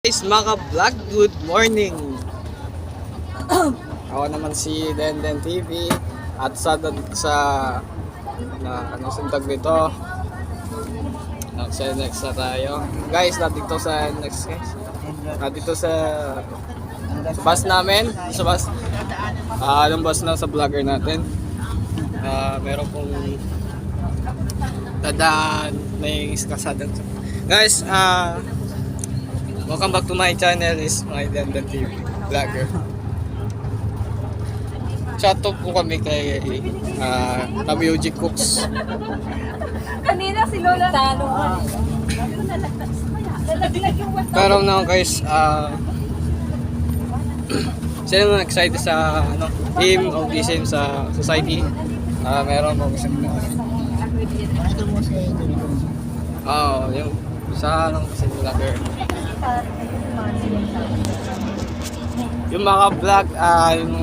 Guys, mga vlog, good morning. Ako naman si Denden TV at sa sintag nito sa next na tayo. Guys, nandito sa next guys. Nandito sa bus namin, sa bus. Anong bus na sa vlogger natin. Meron pong dadaan may kasada. Guys, welcome back to my channel, is my Denden TV vlogger. Chat up po kami kay Tamuji Cooks. Kanina si Lola talo. Pero na guys, sila na excited sa team of the same sa society. Meron po kasi yung sa kasi vlogger. Yung mga vlog yung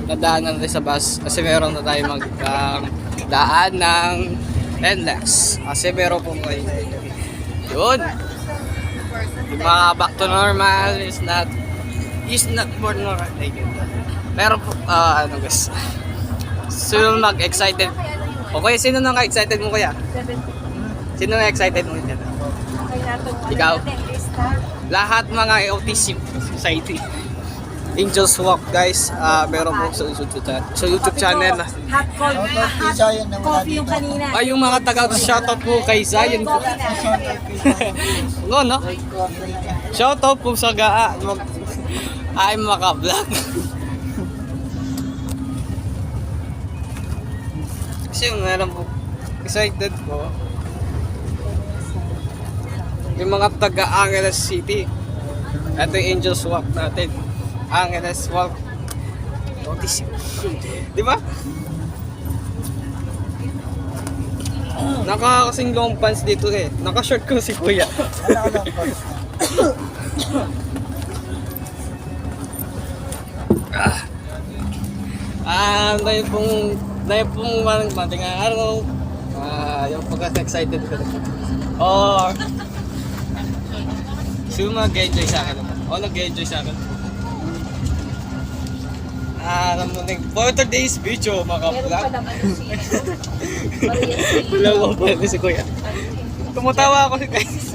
nadaanan natin sa bus kasi meron na tayo daan ng NLEX kasi meron pong yun yung mga back to normal is not more normal meron po guys, sino mag-excited okay, sino nang excited mo kuya? Sino nang excited mo dyan? Ikaw? Lahat mga autism society. Angels Walk guys, meron po sa YouTube channel. Hot coffee yung kanina. Ay, yung mga taga-shoutout po kay Zion po. No? Shoutout po sa ay maka-vlog. Kasi yung meron po excited po yung mga taga-Angeles City. Ito yung Angels Walk natin. Angeles Walk. Autism. Di ba? Nakakasing long pants dito eh. Naka-short ko si kuya. Dahil pong mating araw. Yung pagka-excited ko. Or sino mag-enjoy sa akin? Nag-enjoy sa akin. For today's video, mga vlog. Wala ko pala si kuya. Tumatawa ako si guys.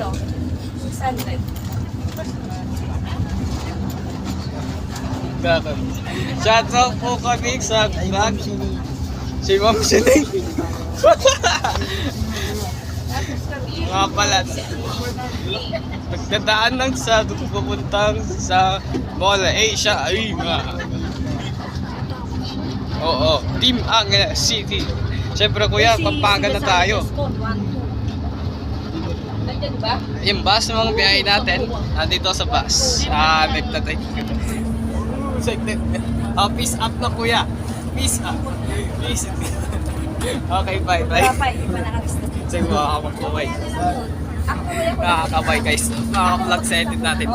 Shout out po kami sa vlog. Si Ma'am Sining. Mga pala. Nagdadaan lang sa pupuntang sa Mall Asia. Ay nga. Oo, Team Angeles City. Siyempre kuya, Pampanga na tayo. Yung bus ng mga biyahe natin, nandito sa bus. Nagtatay. Peace up na kuya. Peace up. Peace up. Okay, bye. Sige, makakapagpaway. Nakakabay guys. Nakaka-vlog sa edit natin.